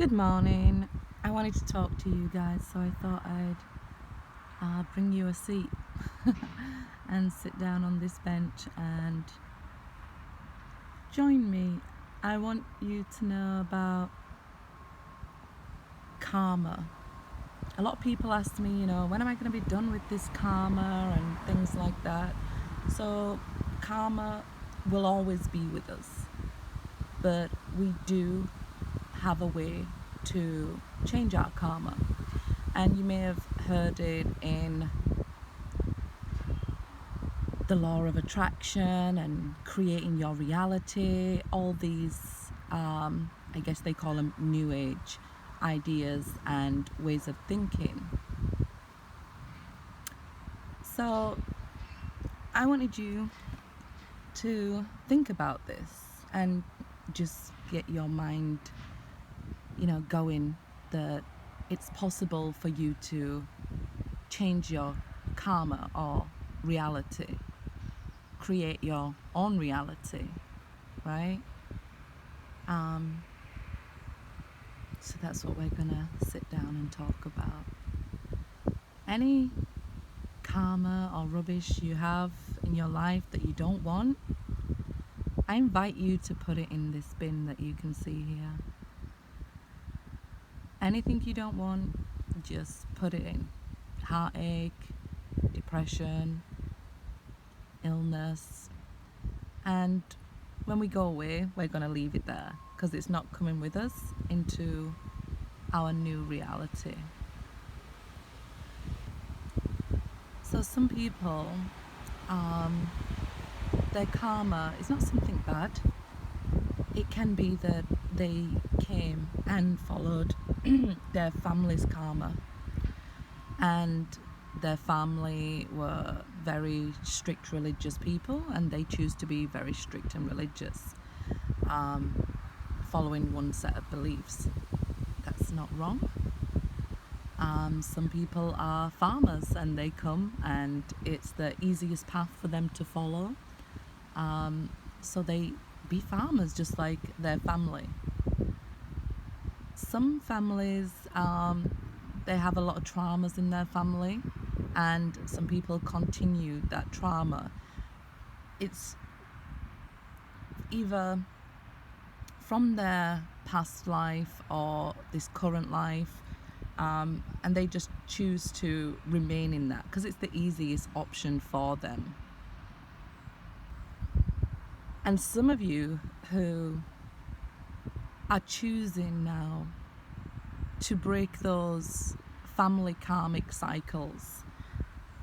Good morning. I wanted to talk to you guys, so I thought I'd bring you a seat and sit down on this bench and join me. I want you to know about karma. A lot of people ask me, when am I going to be done with this karma and things like that. So karma will always be with us, but we do have a way to change our karma. And you may have heard it in the law of attraction and creating your reality, all these I guess they call them new age ideas and ways of thinking. So I wanted you to think about this and just get your mind going, that it's possible for you to change your karma or reality, create your own reality, right? So that's what we're gonna sit down and talk about. Any karma or rubbish you have in your life that you don't want, I invite you to put it in this bin that you can see here. Anything you don't want, just put it in. Heartache, depression, illness. And when we go away, we're going to leave it there because it's not coming with us into our new reality. So some people, their karma is not something bad. It can be that they came and followed their family's karma, and their family were very strict religious people, and they choose to be very strict and religious, following one set of beliefs. That's not wrong. Some people are farmers and they come and it's the easiest path for them to follow, so they be farmers just like their family. Some families, they have a lot of traumas in their family, and some people continue that trauma. It's either from their past life or this current life, and they just choose to remain in that because it's the easiest option for them. And some of you who are choosing now to break those family karmic cycles,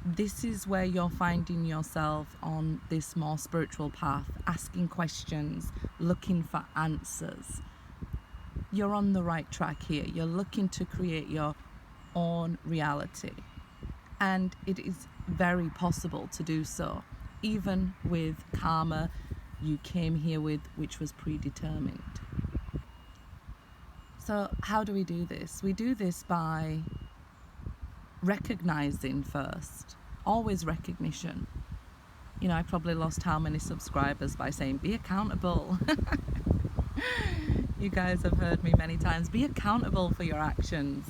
this is where you're finding yourself on this more spiritual path, asking questions, looking for answers. You're on the right track here. You're looking to create your own reality, and it is very possible to do so, even with karma you came here with, which was predetermined. So how do we do this? We do this by recognizing first. Always recognition. I probably lost how many subscribers by saying be accountable. You guys have heard me many times. Be accountable for your actions.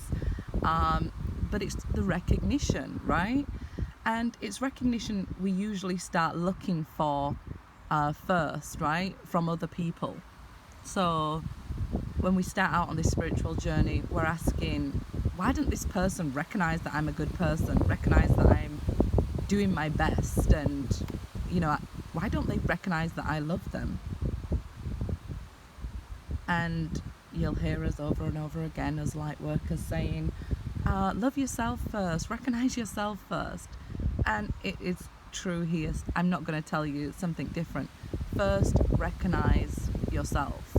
But it's the recognition, right? And it's recognition we usually start looking for first, right? From other people. So when we start out on this spiritual journey, we're asking, why didn't this person recognize that I'm a good person, recognize that I'm doing my best, and why don't they recognize that I love them? And you'll hear us over and over again as light workers saying, love yourself first, recognize yourself first. And it is true here. I'm not going to tell you something different. First, recognize yourself.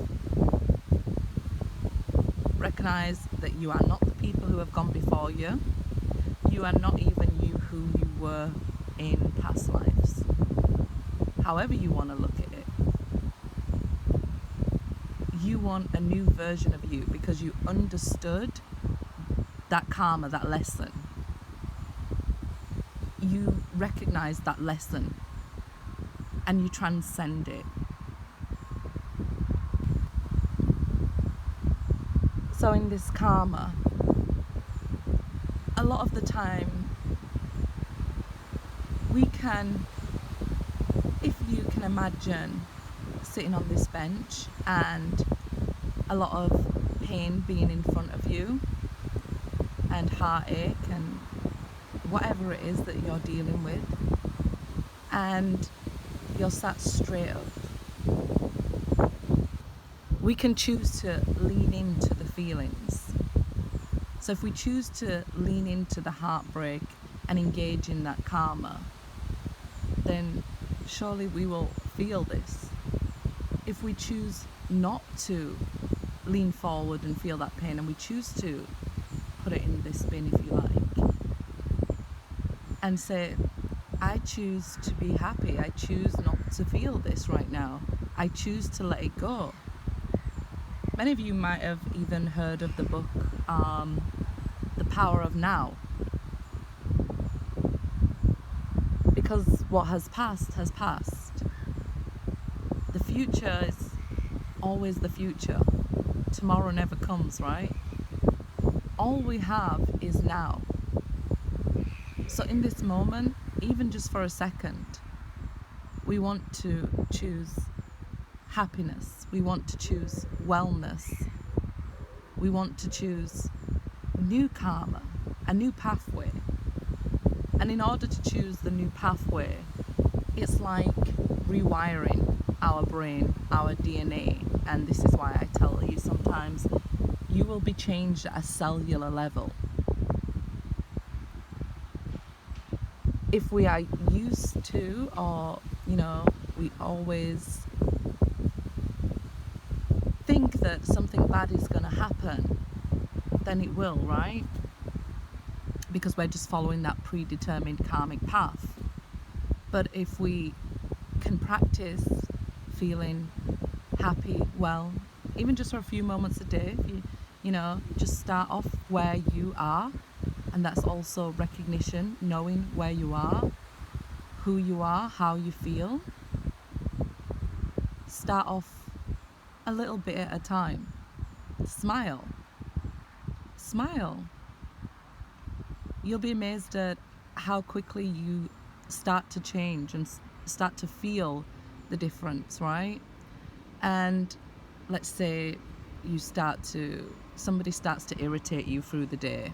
Recognize that you are not the people who have gone before you. You are not even you who you were in past lives. However you want to look at it. You want a new version of you because you understood that karma, that lesson. You recognize that lesson and you transcend it. So in this karma, a lot of the time we can, if you can imagine sitting on this bench and a lot of pain being in front of you and heartache and whatever it is that you're dealing with, and you're sat straight up, we can choose to lean into the feelings. So if we choose to lean into the heartbreak and engage in that karma, then surely we will feel this. If we choose not to lean forward and feel that pain, and we choose to put it in this bin, if you like, and say, I choose to be happy, I choose not to feel this right now, I choose to let it go. Many of you might have even heard of the book The Power of Now, because what has passed has passed. The future is always the future. Tomorrow never comes, right? All we have is now. So in this moment, even just for a second, we want to choose happiness. We want to choose wellness. We want to choose new karma, a new pathway. And in order to choose the new pathway, it's like rewiring our brain, our DNA. And this is why I tell you sometimes you will be changed at a cellular level. If we are used to, or we always think that something bad is going to happen, then it will, right? Because we're just following that predetermined karmic path. But if we can practice feeling happy, well, even just for a few moments a day, if you just start off where you are, and that's also recognition, knowing where you are, who you are, how you feel. Start off a little bit at a time. Smile. You'll be amazed at how quickly you start to change and start to feel the difference, right? And let's say somebody starts to irritate you through the day.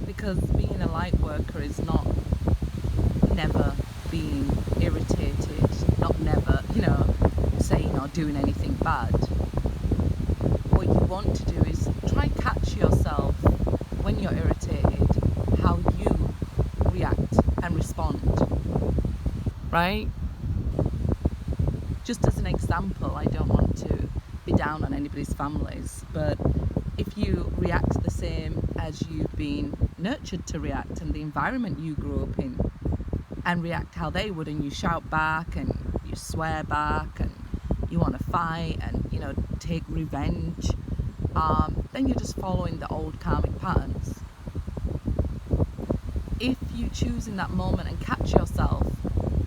Because being a light worker is not never being irritated, not never, saying or doing anything bad. What you want to do is try and catch yourself when you're irritated, how you react and respond, right? Just as an example, I don't want to be down on anybody's families, but if you react the same as you've been nurtured to react and the environment you grew up in, and react how they would, and you shout back and you swear back and you want to fight and take revenge, then you're just following the old karmic patterns. If you choose in that moment and catch yourself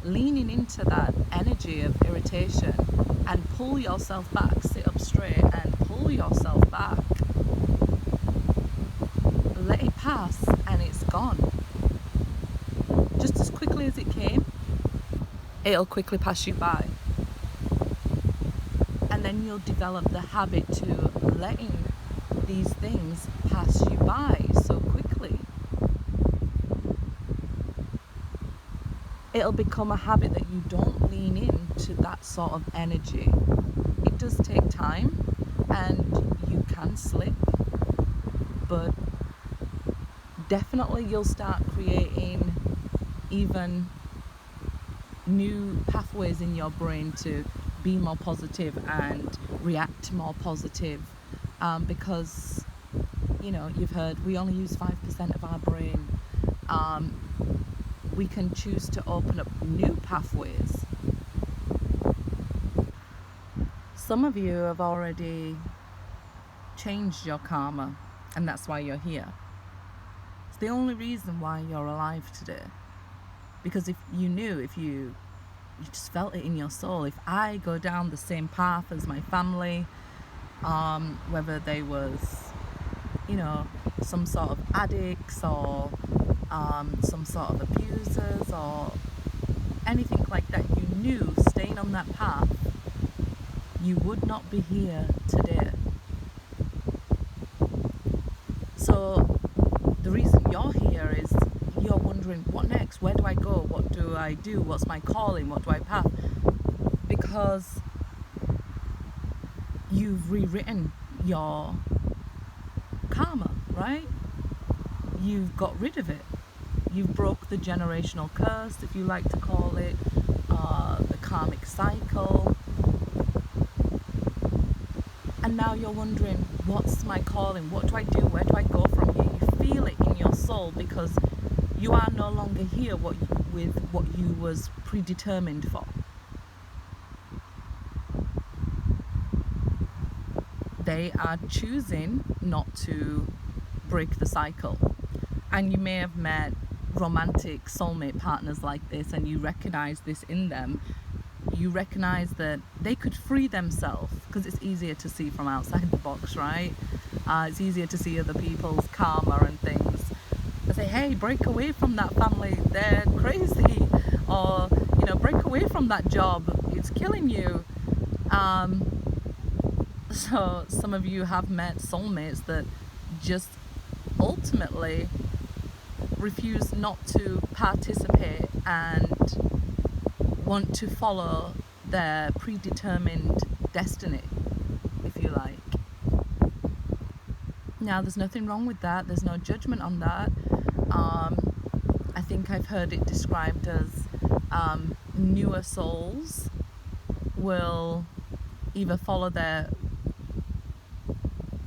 leaning into that energy of irritation and pull yourself back, sit up straight and pull yourself back, let it pass and it's gone. Just as quickly as it came, it'll quickly pass you by. And then you'll develop the habit to letting these things pass you by so quickly. It'll become a habit that you don't lean into that sort of energy. It does take time and you can slip, but definitely you'll start creating even new pathways in your brain to be more positive and react more positive, because you've heard we only use 5% of our brain. We can choose to open up new pathways. Some of you have already changed your karma, and that's why you're here. It's the only reason why you're alive today. Because if you just felt it in your soul, if I go down the same path as my family, whether they was, you know, some sort of addicts or some sort of abusers or anything like that. You knew staying on that path, you would not be here today. So the reason you're here is you're wondering, what next? Where do I go? What do I do? What's my calling? What do I path? Because you've rewritten your karma, right? You've got rid of it. You've broke the generational curse, if you like to call it, the karmic cycle. And now you're wondering, what's my calling? What do I do? Where do I go from here? You feel it in your soul because you are no longer here with what you was predetermined for. They are choosing not to break the cycle. And you may have met romantic soulmate partners like this, and you recognize this in them. You recognize that they could free themselves, because it's easier to see from outside the box, right? It's easier to see other people's karma and things. They say, hey, break away from that family, they're crazy. Or, you know, break away from that job, it's killing you. So some of you have met soulmates that just ultimately refuse not to participate and want to follow their predetermined destiny, if you like. Now, there's nothing wrong with that. There's no judgment on that. I think I've heard it described as newer souls will either follow their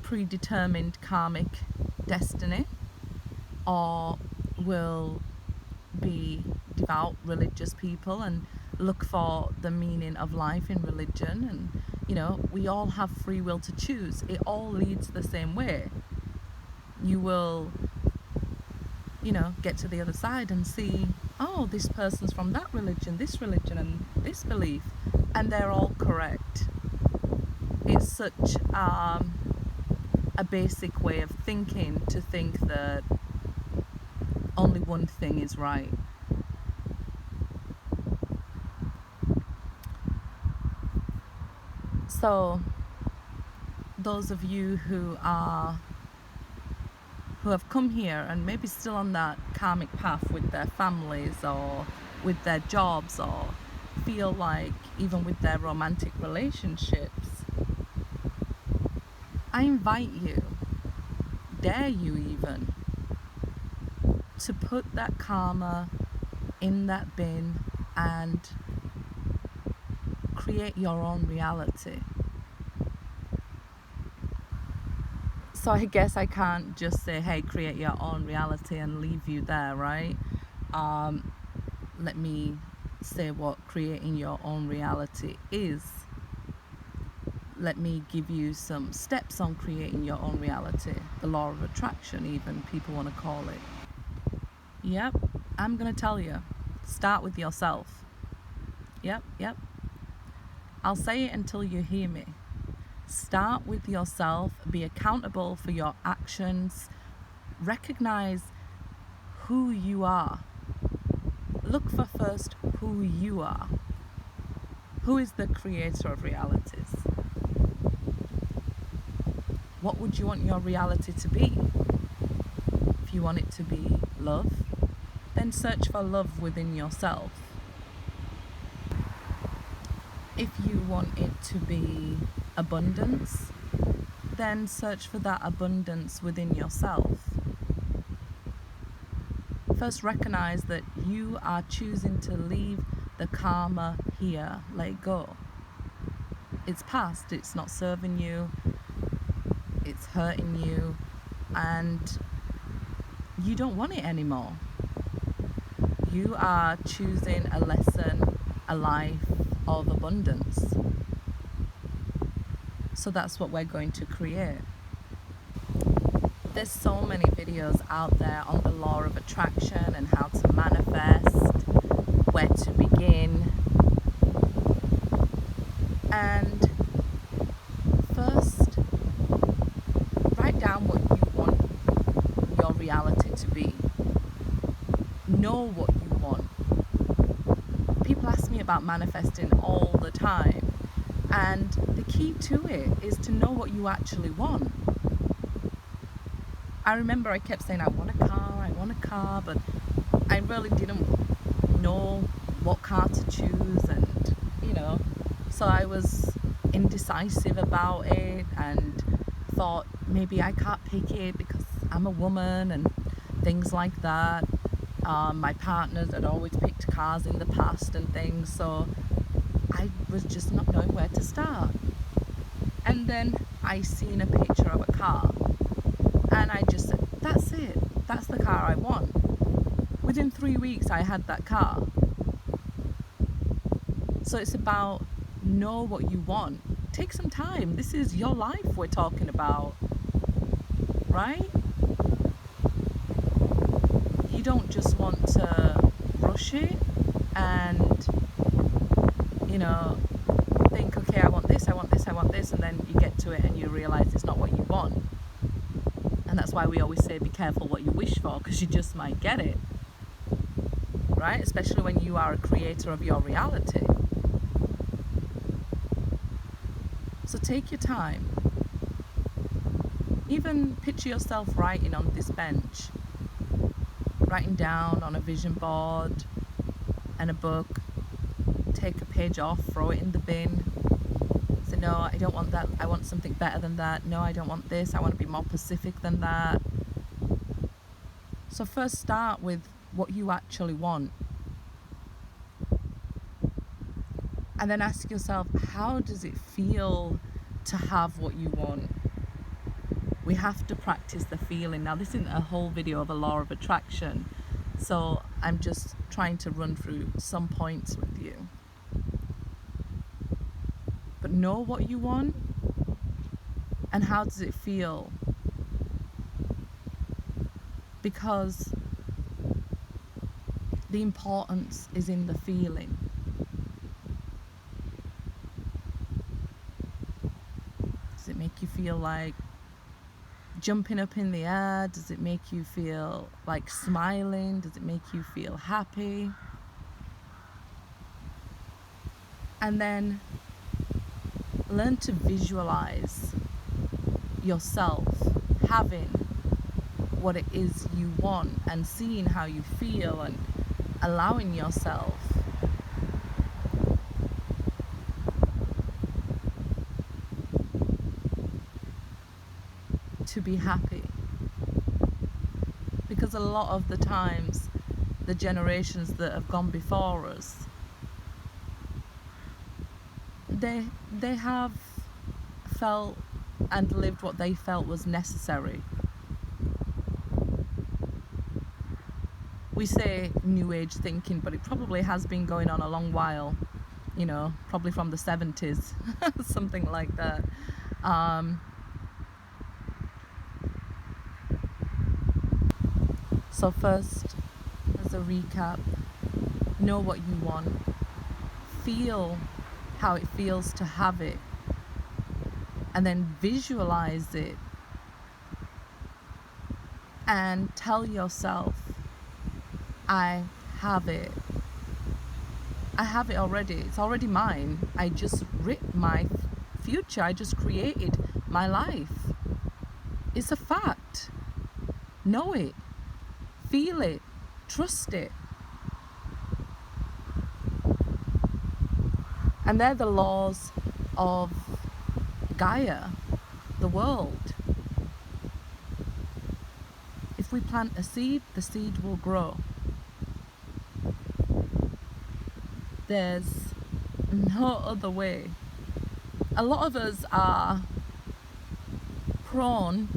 predetermined karmic destiny or will be devout religious people and look for the meaning of life in religion. And you know, we all have free will to choose. It all leads the same way. You will, you know, get to the other side and see, oh, this person's from that religion and this belief, and they're all correct. It's such a basic way of thinking to think that only one thing is right. So those of you who have come here and maybe still on that karmic path with their families or with their jobs, or feel like even with their romantic relationships, I invite you, dare you even, to put that karma in that bin and create your own reality. So I guess I can't just say, hey, create your own reality and leave you there, right? Let me say what creating your own reality is. Let me give you some steps on creating your own reality. The law of attraction, even people want to call it. Yep, I'm going to tell you. Start with yourself. Yep. I'll say it until you hear me. Start with yourself. Be accountable for your actions. Recognize who you are. Look for first who you are. Who is the creator of realities? What would you want your reality to be? If you want it to be love, then search for love within yourself. If you want it to be abundance, then search for that abundance within yourself. First, recognize that you are choosing to leave the karma here. Let it go. It's past, it's not serving you, it's hurting you, and you don't want it anymore. You are choosing a lesson, a life of abundance. So that's what we're going to create. There's so many videos out there on the law of attraction and how to manifest, where to begin. And first, know what you want. People ask me about manifesting all the time, and the key to it is to know what you actually want. I remember I kept saying I want a car, but I really didn't know what car to choose, and so I was indecisive about it and thought maybe I can't pick it because I'm a woman and things like that. My partners had always picked cars in the past and things, so I was just not knowing where to start. And then I seen a picture of a car, and I just said, that's it, that's the car I want. Within 3 weeks I had that car. So it's about know what you want. Take some time. This is your life we're talking about, right? You don't just want to rush it and think, okay, I want this, and then you get to it and you realize it's not what you want. And that's why we always say be careful what you wish for, because you just might get it, right? Especially when you are a creator of your reality. So take your time. Even picture yourself writing on this bench, writing down on a vision board and a book. Take a page off, throw it in the bin. Say, no, I don't want that, I want something better than that. No, I don't want this, I want to be more Pacific than that. So first start with what you actually want. And then ask yourself, how does it feel to have what you want? We have to practice the feeling. Now, this isn't a whole video of a law of attraction, so I'm just trying to run through some points with you. But know what you want, and how does it feel? Because the importance is in the feeling. Does it make you feel like jumping up in the air? Does it make you feel like smiling? Does it make you feel happy? And then learn to visualize yourself having what it is you want, and seeing how you feel, and allowing yourself to be happy. Because a lot of the times, the generations that have gone before us, they have felt and lived what they felt was necessary. We say new age thinking, but it probably has been going on a long while, probably from the 70s, something like that. So first, as a recap, know what you want, feel how it feels to have it, and then visualize it and tell yourself, I have it. I have it already. It's already mine. I just writ my future. I just created my life. It's a fact. Know it. Feel it. Trust it. And they're the laws of Gaia, the world. If we plant a seed, the seed will grow. There's no other way. A lot of us are prone,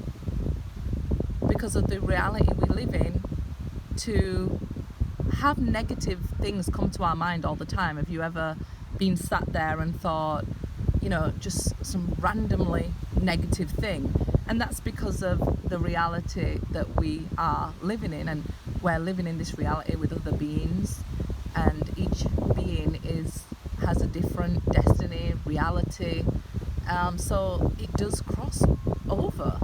because of the reality we live in, to have negative things come to our mind all the time. Have you ever been sat there and thought, just some randomly negative thing? And that's because of the reality that we are living in, and we're living in this reality with other beings, and each being has a different destiny, reality, so it does cross over.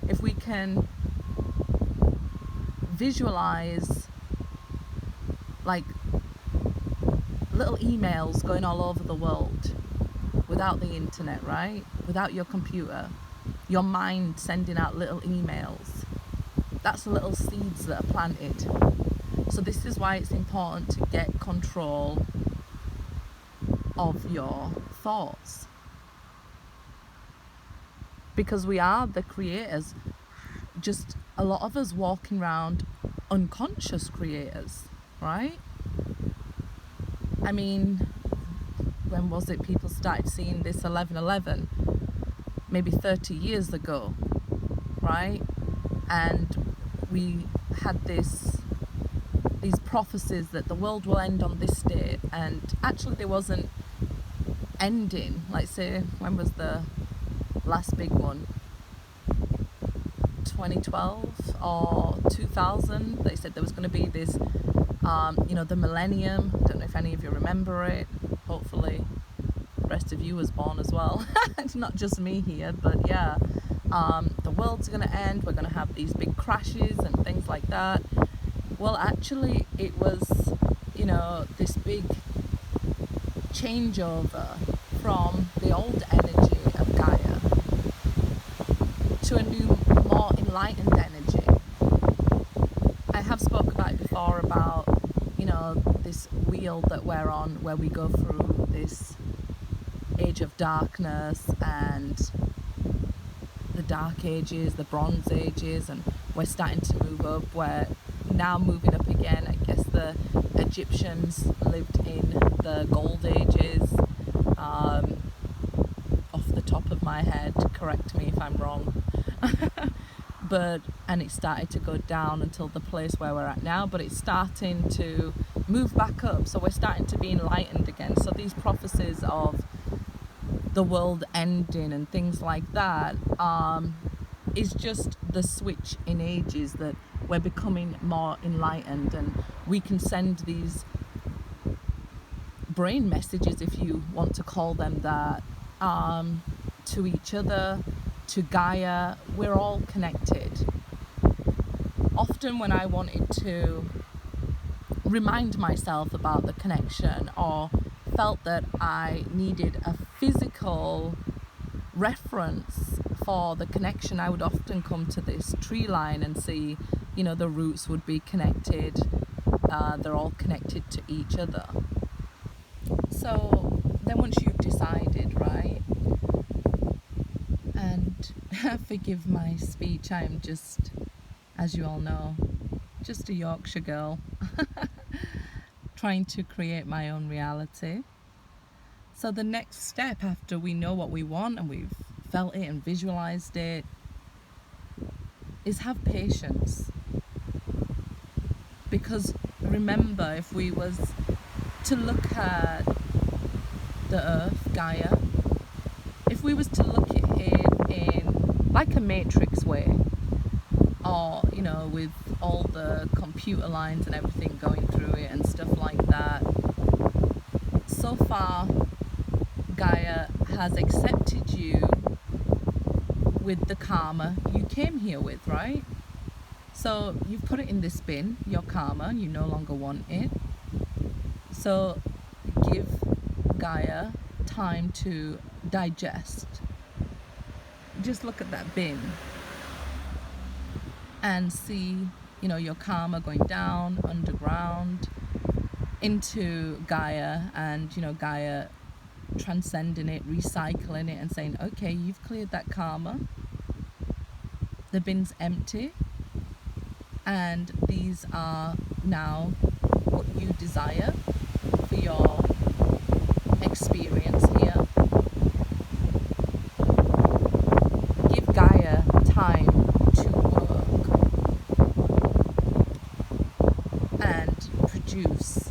If we can visualize like little emails going all over the world without the internet, right? Without your computer, your mind sending out little emails. That's little seeds that are planted. So this is why it's important to get control of your thoughts, because we are the creators. Just a lot of us walking around unconscious creators, right? I mean, when was it people started seeing this 11/11? Maybe 30 years ago, right? And we had these prophecies that the world will end on this day, and actually there wasn't ending. Like, say, when was the last big one? 2012 or 2000? They said there was going to be this, the millennium. Don't know if any of you remember it. Hopefully the rest of you was born as well. It's not just me here, but yeah. The world's going to end. We're going to have these big crashes and things like that. Well, actually, it was, this big changeover from the old energy of Gaia to a new, more enlightened energy. I have spoke about it before about, this wheel that we're on, where we go through this age of darkness and the dark ages, the bronze ages, and we're starting to move up. We're now moving up again. I guess the Egyptians lived in the gold ages. Off the top of my head, correct me if I'm wrong. And it started to go down until the place where we're at now, but it's starting to move back up. So we're starting to be enlightened again. So these prophecies of the world ending and things like that is just the switch in ages, that we're becoming more enlightened, and we can send these brain messages, if you want to call them that, to each other, to Gaia. We're all connected. Often when I wanted to remind myself about the connection, or felt that I needed a physical reference for the connection, I would often come to this tree line and see, the roots would be connected. They're all connected to each other. So then once you've decided, right, and forgive my speech, I'm just, as you all know, just a Yorkshire girl trying to create my own reality. So the next step, after we know what we want and we've felt it and visualized it, is have patience. Because remember, if we was to look at the earth, Gaia, if we was to look at it in like a matrix way, or with all the computer lines and everything going through it and stuff like that, so far Gaia has accepted you with the karma you came here with, right? So you've put it in this bin, your karma, you no longer want it. So give Gaia time to digest. Just look at that bin and see, your karma going down, underground, into Gaia, and, Gaia transcending it, recycling it, and saying, okay, you've cleared that karma. The bin's empty. And these are now what you desire for your experience here. Give Gaia time to work and produce.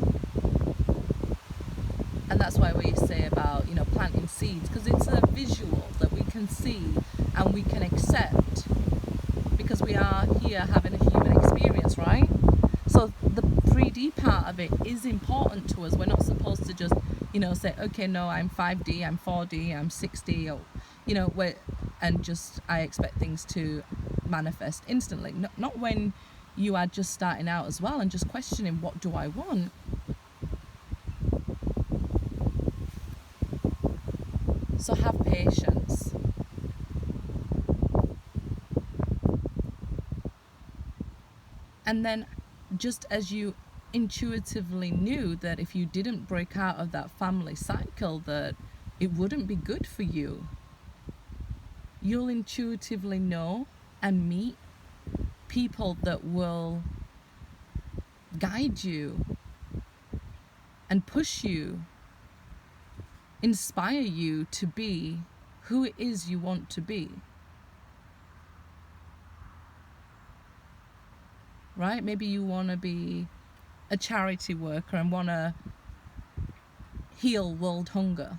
And that's why we say about, planting seeds, because it's a visual that we can see and we can accept, because we are here having a human experience, right? So the 3D part of it is important to us. We're not supposed to just, say, okay, no, I'm 5D, I'm 4D, I'm 6D, or, I expect things to manifest instantly. Not when you are just starting out as well and just questioning, what do I want? So have patience. And then, just as you intuitively knew that if you didn't break out of that family cycle, that it wouldn't be good for you, you'll intuitively know and meet people that will guide you and push you, inspire you to be who it is you want to be. Right? Maybe you want to be a charity worker and want to heal world hunger.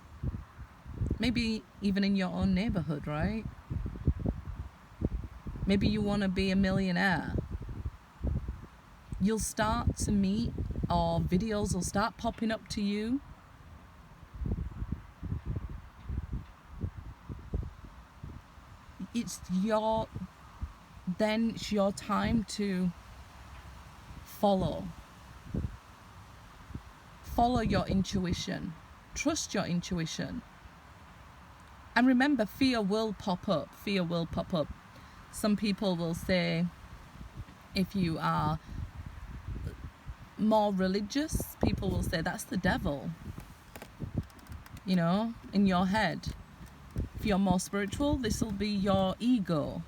Maybe even in your own neighborhood, right? Maybe you want to be a millionaire. You'll start to meet, or videos will start popping up to you. It's your time to follow your intuition. Trust your intuition. And remember, fear will pop up. Some people will say, if you are more religious, people will say that's the devil, in your head. If you're more spiritual, this will be your ego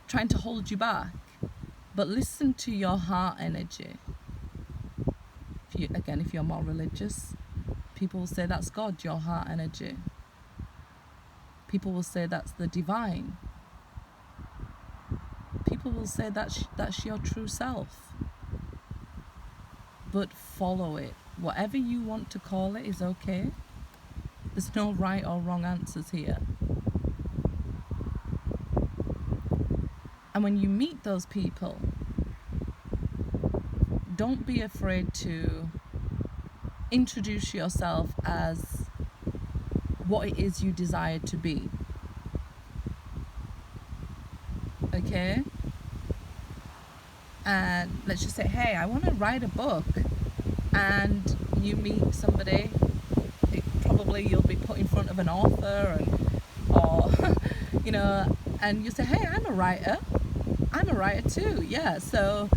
trying to hold you back. But listen to your heart energy. If you're more religious, people will say that's God, your heart energy. People will say that's the divine. People will say that's your true self. But follow it. Whatever you want to call it is okay. There's no right or wrong answers here. And when you meet those people, don't be afraid to introduce yourself as what it is you desire to be. Okay? And let's just say, hey, I want to write a book. And you meet somebody, you'll be put in front of an author, or and you say, hey, I'm a writer too, yeah. So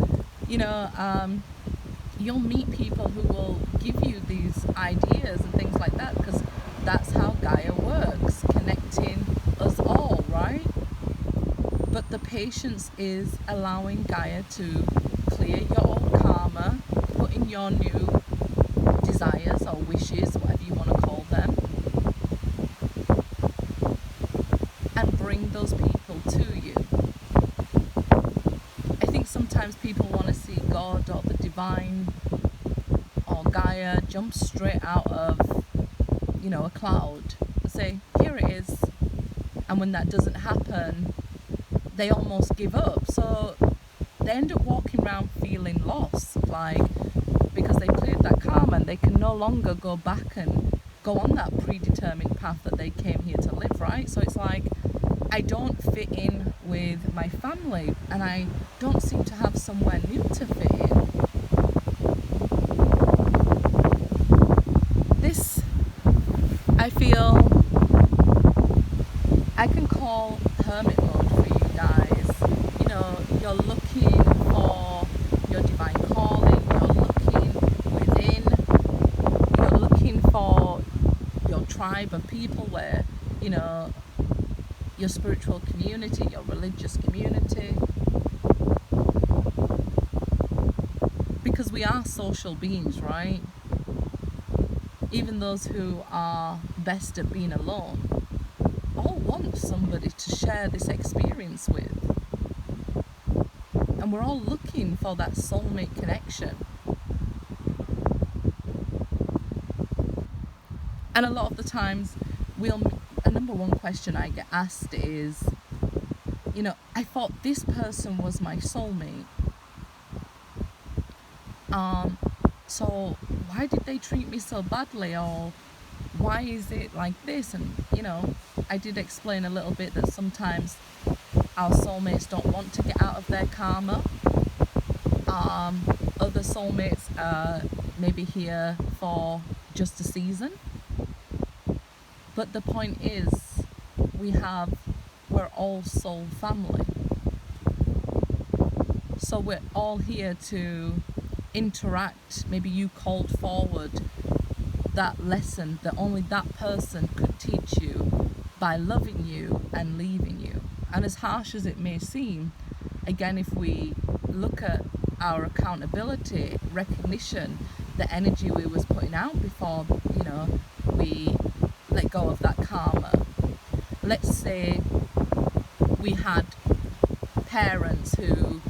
you'll meet people who will give you these ideas and things like that, because that's how Gaia works, connecting us all, right? But the patience is allowing Gaia to clear your old karma, put in your new desires or wishes, whatever you want to call them, and bring those people to you. I think sometimes people want to see God or the divine or Gaia jump straight out of a cloud and say, here it is. And when that doesn't happen, they almost give up. So they end up walking around feeling lost, because they cleared that karma and they can no longer go back and go on that predetermined path that they came here to live, right? So it's like, I don't fit in with my family and I don't seem to have somewhere new to fit in. This, I feel, I can call hermit mode for you guys. You're looking for your divine calling, you're looking within, you're looking for your tribe of people where, your spiritual community, your religious community. Because we are social beings, right? Even those who are best at being alone all want somebody to share this experience with. And we're all looking for that soulmate connection. And a lot of the times, a number one question I get asked is, I thought this person was my soulmate. So why did they treat me so badly? Or why is it like this? And, I did explain a little bit that sometimes our soulmates don't want to get out of their karma. Other soulmates are maybe here for just a season. But the point is, we're all soul family. So we're all here to interact. Maybe you called forward that lesson that only that person could teach you by loving you and leaving you. And as harsh as it may seem, again, if we look at our accountability, recognition, the energy we was putting out before, we let go of that karma. Let's say we had parents who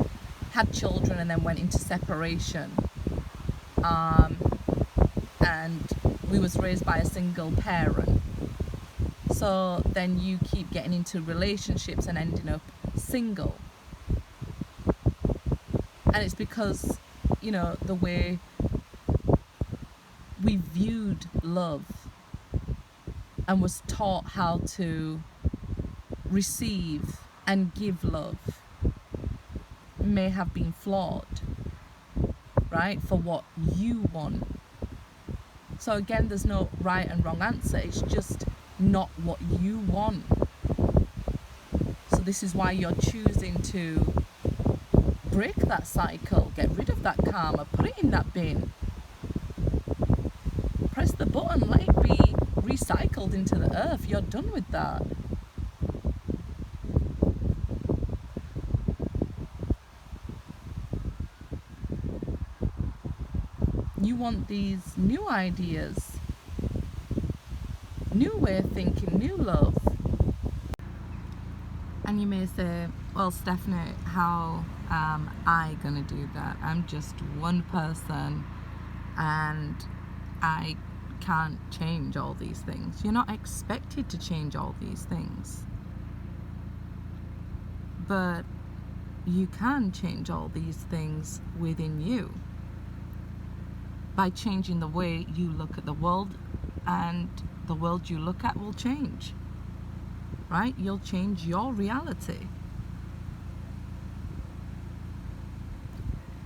had children and then went into separation, and we was raised by a single parent. So then you keep getting into relationships and ending up single. And it's because, the way we viewed love and was taught how to receive and give love may have been flawed, right, for what you want. So again, there's no right and wrong answer. It's just not what you want. So this is why you're choosing to break that cycle, get rid of that karma, put it in that bin. Press the button, let it be recycled into the earth. You're done with that. You want these new ideas, new way of thinking, new love. And you may say, well, Stephanie, how am I gonna do that? I'm just one person and I can't change all these things. You're not expected to change all these things. But you can change all these things within you by changing the way you look at the world, and the world you look at will change, right? You'll change your reality.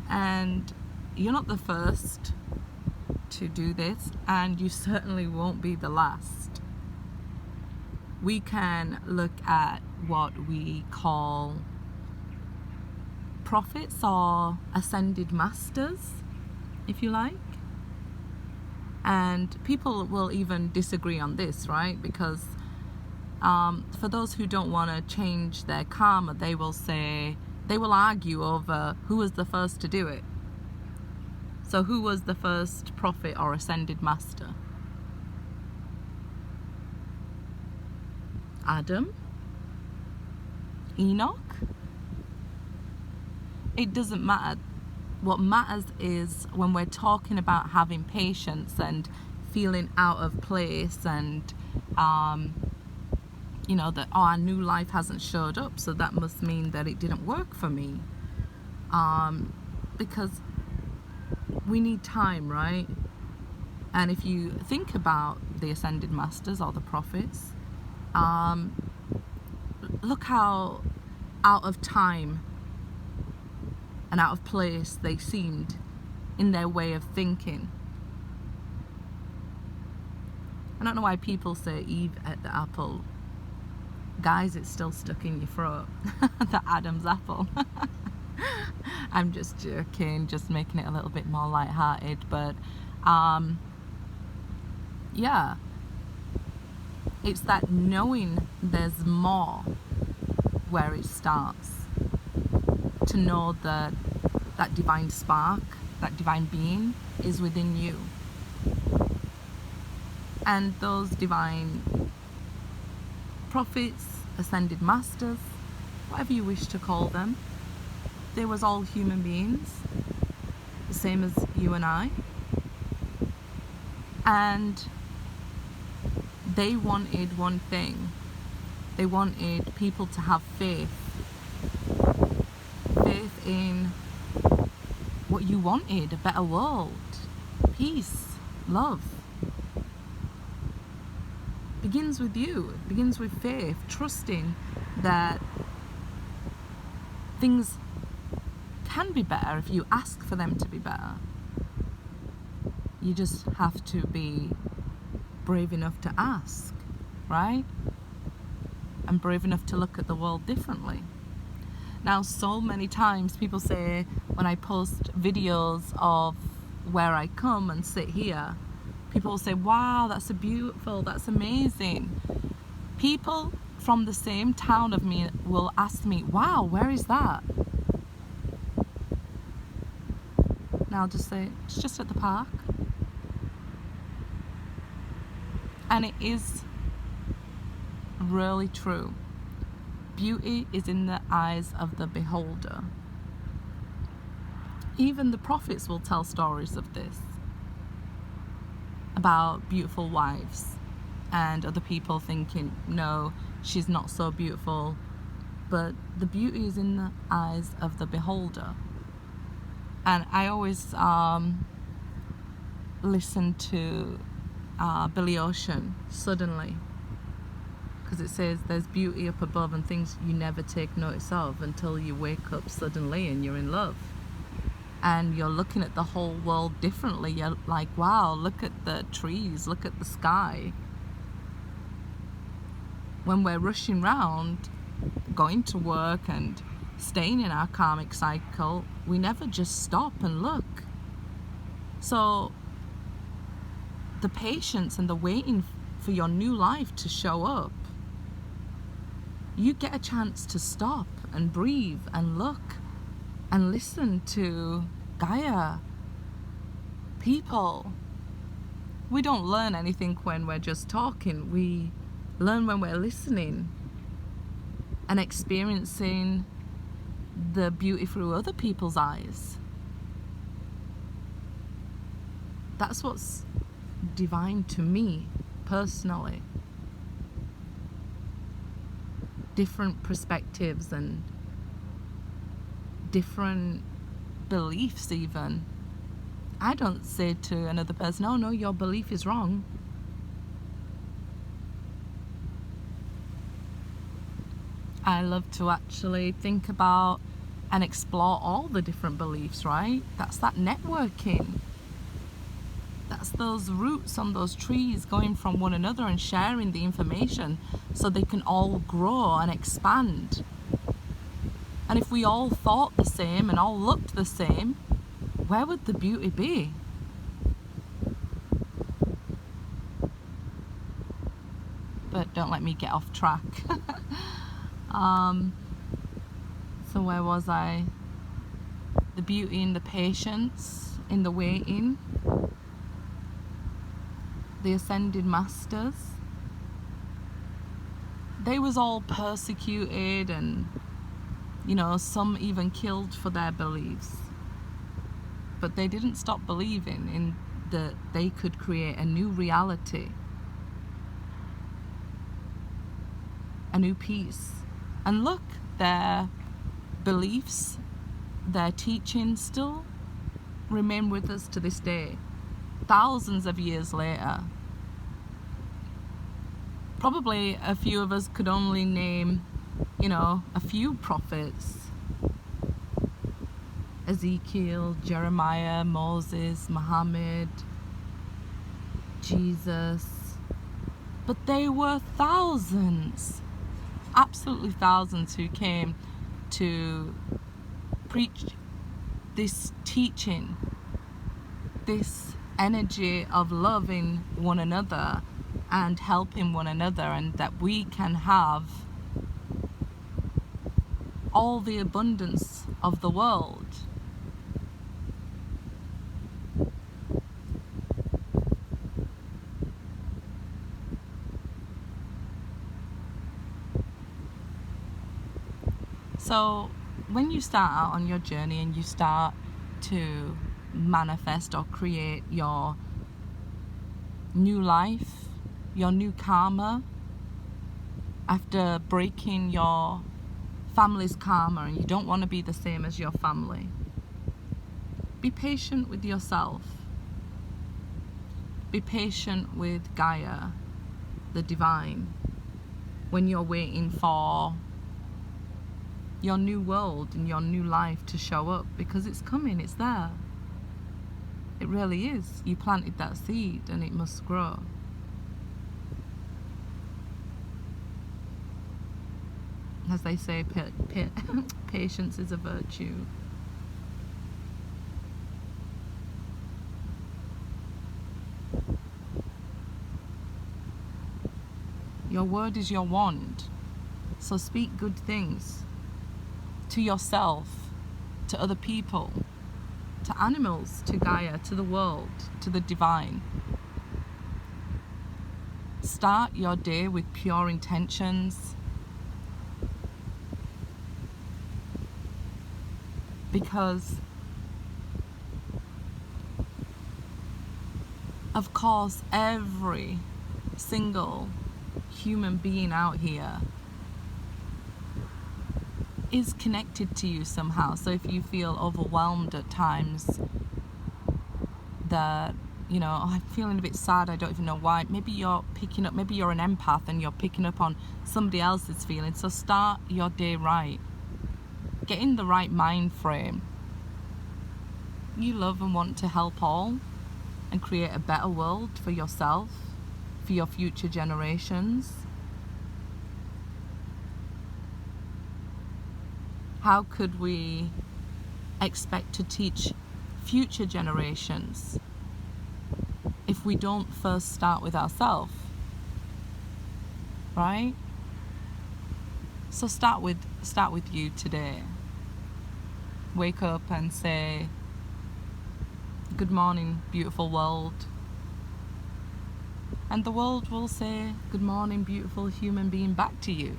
And you're not the first to do this, and you certainly won't be the last. We can look at what we call prophets or ascended masters, if you like. And people will even disagree on this, right? Because for those who don't want to change their karma, they will argue over who was the first to do it. So who was the first prophet or ascended master? Adam? Enoch? It doesn't matter. What matters is when we're talking about having patience and feeling out of place and that our new life hasn't showed up, so that must mean that it didn't work for me, because we need time, right? And if you think about the ascended masters or the prophets, look how out of time and out of place they seemed in their way of thinking. I don't know why people say Eve ate the apple. Guys, it's still stuck in your throat. The Adam's apple. I'm just joking, just making it a little bit more lighthearted, but yeah, it's that knowing there's more where it starts. To know that that divine spark, that divine being is within you. And those divine prophets, ascended masters, whatever you wish to call them, they was all human beings, the same as you and I. And they wanted one thing. They wanted people to have faith in what you wanted, a better world, peace, love. Begins with you. It begins with faith, trusting that things can be better if you ask for them to be better. You just have to be brave enough to ask, right? And brave enough to look at the world differently. Now, so many times people say when I post videos of where I come and sit here, people will say, wow, that's so beautiful, that's amazing. People from the same town of me will ask me, wow, where is that? And I'll just say, it's just at the park. And it is really true. Beauty is in the eyes of the beholder. Even the prophets will tell stories of this, about beautiful wives and other people thinking, no, she's not so beautiful. But the beauty is in the eyes of the beholder. And I always listen to Billy Ocean, Suddenly, because it says there's beauty up above and things you never take notice of until you wake up suddenly and you're in love. And you're looking at the whole world differently. You're like, wow, look at the trees, look at the sky. When we're rushing around, going to work and staying in our karmic cycle, we never just stop and look. So the patience and the waiting for your new life to show up, you get a chance to stop and breathe and look and listen to Gaia, people. We don't learn anything when we're just talking. We learn when we're listening and experiencing the beauty through other people's eyes. That's what's divine to me personally. Different perspectives and different beliefs even. I don't say to another person, oh no, your belief is wrong. I love to actually think about and explore all the different beliefs, right? That's that networking. That's those roots on those trees going from one another and sharing the information so they can all grow and expand. And if we all thought the same and all looked the same, where would the beauty be? But don't let me get off track. So where was I? The beauty in the patience, in the waiting. The ascended masters. They was all persecuted and, you know, some even killed for their beliefs. But they didn't stop believing in that they could create a new reality, a new peace. And look, their beliefs, their teachings still remain with us to this day, thousands of years later. Probably a few of us could only name, you know, a few prophets. Ezekiel, Jeremiah, Moses, Muhammad, Jesus. But there were thousands, absolutely thousands, who came to preach this teaching, this energy of loving one another and helping one another, and that we can have all the abundance of the world. So when you start out on your journey and you start to manifest or create your new life, your new karma, after breaking your family's karma, and you don't want to be the same as your family, be patient with yourself. Be patient with Gaia, the divine, when you're waiting for your new world and your new life to show up, because it's coming, it's there. It really is. You planted that seed and it must grow. As they say, patience is a virtue. Your word is your wand. So speak good things to yourself, to other people, to animals, to Gaia, to the world, to the divine. Start your day with pure intentions, because of course every single human being out here is connected to you somehow. So if you feel overwhelmed at times, that, you know, oh, I'm feeling a bit sad, I don't even know why, maybe you're picking up, maybe you're an empath and you're picking up on somebody else's feelings. So start your day right. Get in the right mind frame. You love and want to help all and create a better world for yourself, for your future generations. How could we expect to teach future generations if we don't first start with ourselves? Right? So start with you today. Wake up and say, good morning, beautiful world. And the world will say, good morning, beautiful human being, back to you.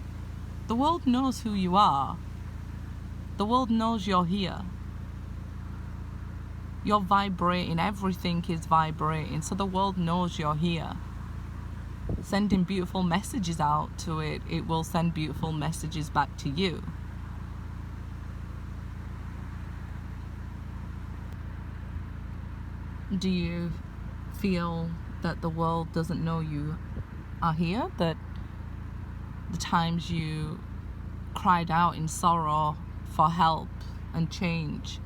The world knows who you are. The world knows you're here. You're vibrating, everything is vibrating, so the world knows you're here. Sending beautiful messages out to it, it will send beautiful messages back to you. Do you feel that the world doesn't know you are here? That the times you cried out in sorrow for help and change,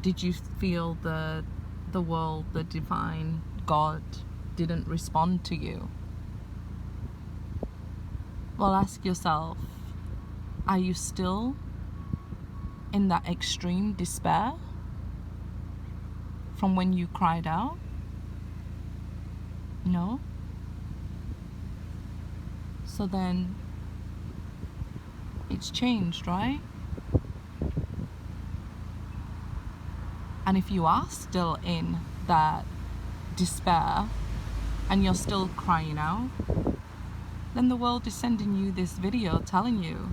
did you feel that the world, the divine God, didn't respond to you? Well, ask yourself, are you still in that extreme despair from when you cried out? No? So then it's changed, right? And if you are still in that despair and you're still crying out, then the world is sending you this video telling you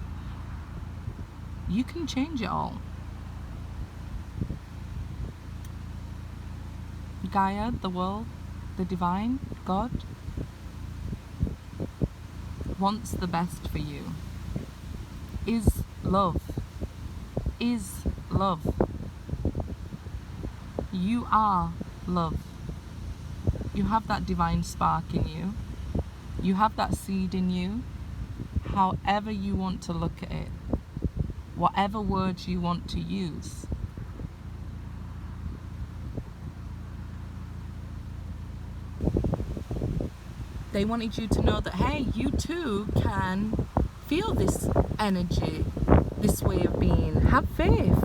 you can change it all. Gaia, the world, the divine, God, wants the best for you. Is love. Is love. You are love. You have that divine spark in you. You have that seed in you. However you want to look at it, whatever words you want to use. They wanted you to know that, hey, you too can feel this energy, this way of being. Have faith.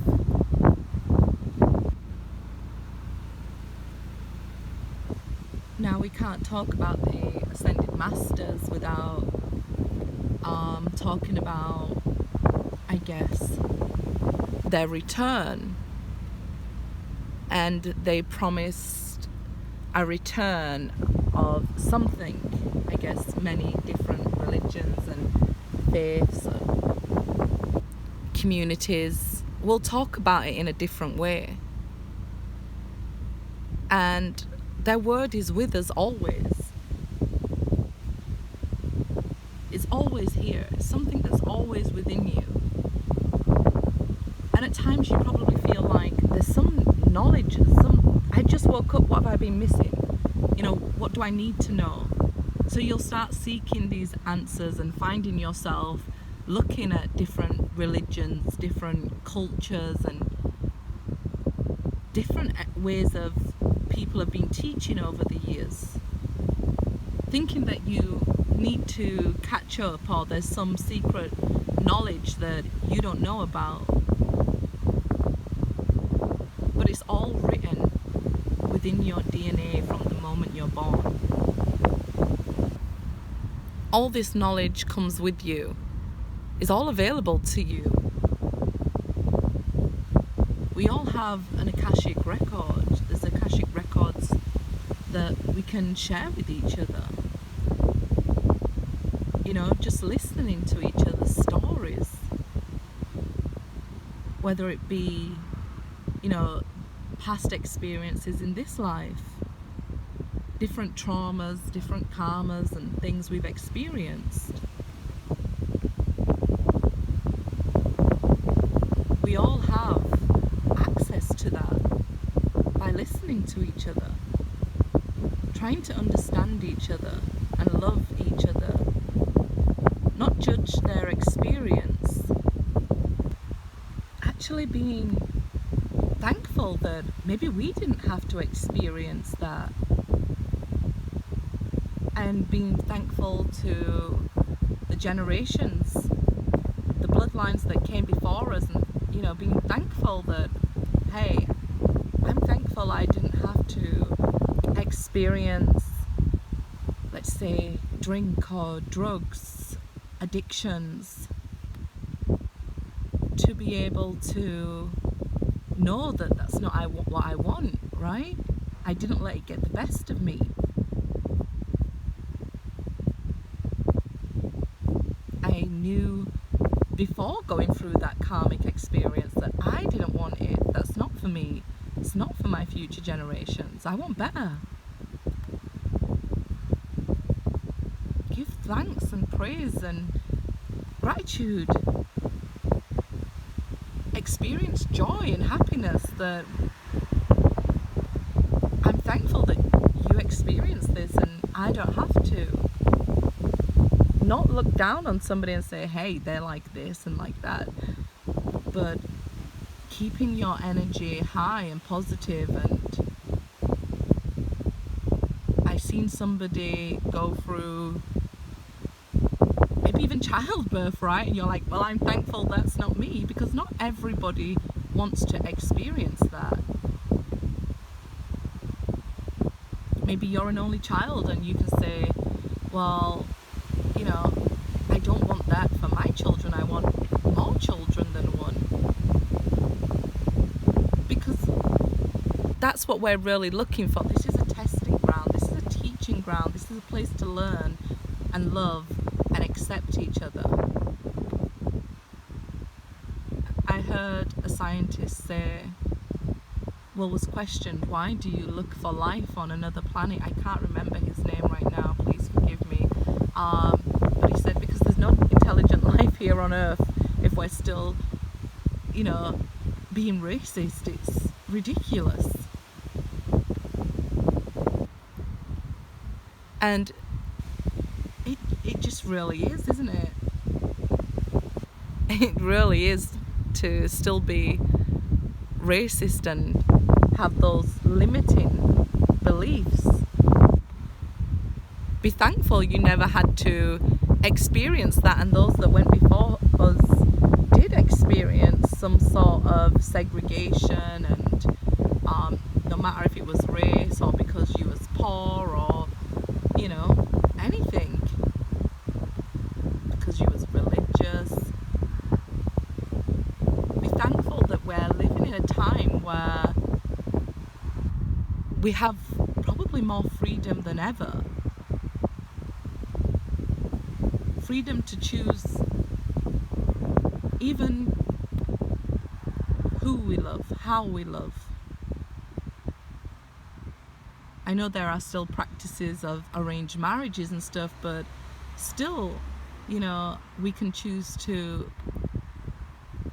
Now, we can't talk about the Ascended Masters without talking about, I guess, their return. And they promised a return of something, I guess, many different religions and faiths, communities will talk about it in a different way. And their word is with us always. It's always here. It's something that's always within you. And at times you probably feel like there's some knowledge, I just woke up, what have I been missing? You know, what do I need to know? So you'll start seeking these answers and finding yourself looking at different religions, different cultures, and different ways of people have been teaching over the years, thinking that you need to catch up or there's some secret knowledge that you don't know about. But it's all written within your DNA from the moment you're born. All this knowledge comes with you. It's all available to you. We all have an Akashic record. There's Akashic records that we can share with each other. You know, just listening to each other's stories. Whether it be, you know, past experiences in this life, different traumas, different karmas and things we've experienced. We all have access to that by listening to each other, trying to understand each other and love each other, not judge their experience, actually being thankful that maybe we didn't have to experience that, and being thankful to the generations, the bloodlines that came before us, and you know, being thankful that, hey, I'm thankful I didn't have to experience, let's say, drink or drugs, addictions, to be able to know that that's not what I want, right? I didn't let it get the best of me. I knew before going through that karmic experience that I didn't want it. That's not for me. It's not for my future generations. I want better. Give thanks and praise and gratitude. Experience joy and happiness that I'm thankful that you experienced this and I don't have to. Not look down on somebody and say, hey, they're like this and like that, but keeping your energy high and positive. And I've seen somebody go through maybe even childbirth, right? And you're like, well, I'm thankful that's not me, because not everybody wants to experience that. Maybe you're an only child and you can say, well, you know, I don't want that for my children. I want more children than one. Because that's what we're really looking for. This is a testing ground. This is a teaching ground. This is a place to learn and love and accept each other. I heard a scientist say, well, was questioned, why do you look for life on another planet? I can't remember his name right now, please forgive me. But he said, because there's no intelligent life here on Earth if we're still, you know, being racist. It's ridiculous. And it just really is, isn't it? It really is to still be racist and have those limiting beliefs. Be thankful you never had to experience that, and those that went before us did experience some sort of segregation, and no matter if it was race or because you was poor or, you know, anything, because you was religious. Be thankful that we're living in a time where we have probably more freedom than ever. Freedom to choose even who we love, how we love. I know there are still practices of arranged marriages and stuff, but still, you know, we can choose to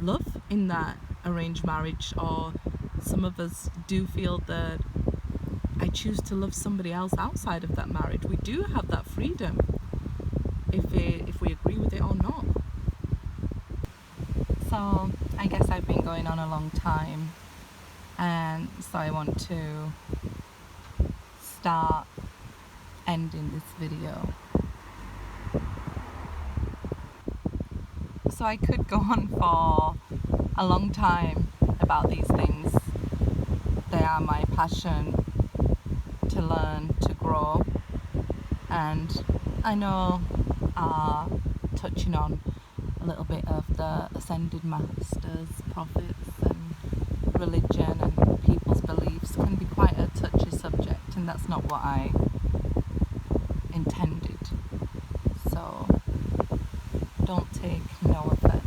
love in that arranged marriage, or some of us do feel that I choose to love somebody else outside of that marriage. We do have that freedom, if we agree with it or not. So I guess I've been going on a long time, and so I want to start ending this video. So I could go on for a long time about these things. They are my passion to learn, to grow, and I know touching on a little bit of the ascended masters, prophets and religion and people's beliefs can be quite a touchy subject, and that's not what I intended. So don't take no offense.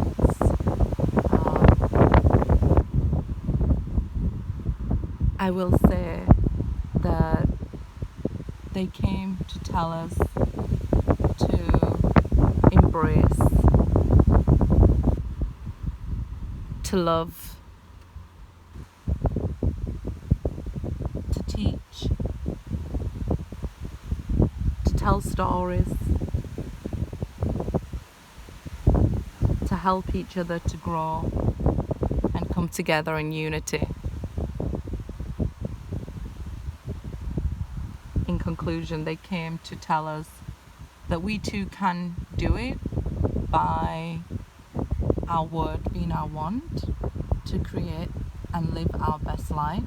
I will say that they came to tell us to embrace, to love, to teach, to tell stories, to help each other to grow and come together in unity. In conclusion, they came to tell us that we too can do it by our word being our want, to create and live our best life,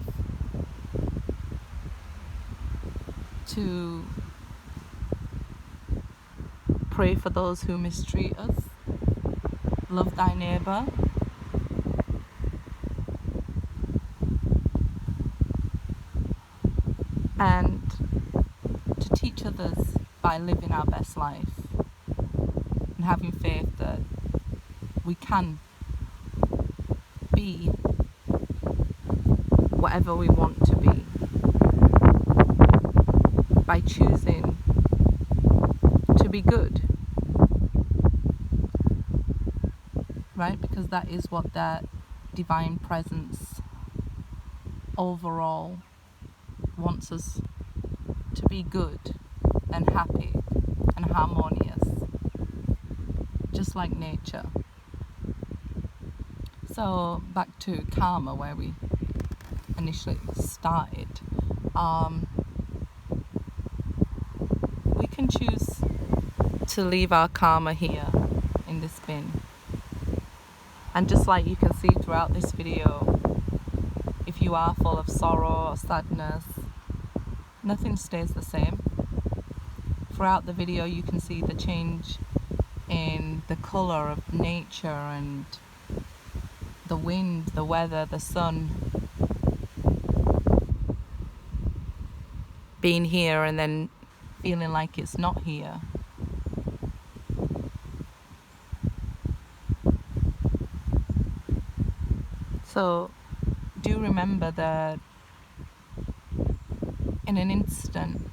to pray for those who mistreat us, love thy neighbour, and to teach others by living our best life and having faith that we can be whatever we want to be by choosing to be good, right? Because that is what that divine presence overall wants us to be, good and happy and harmonious, just like nature. So back to karma, where we initially started. We can choose to leave our karma here in this bin. And just like you can see throughout this video, if you are full of sorrow or sadness, nothing stays the same. Throughout the video you can see the change in the colour of nature and the wind, the weather, the sun being here and then feeling like it's not here. So do remember that in an instant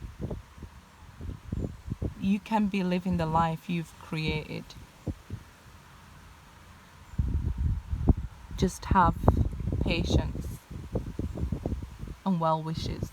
you can be living the life you've created. Just have patience and well wishes.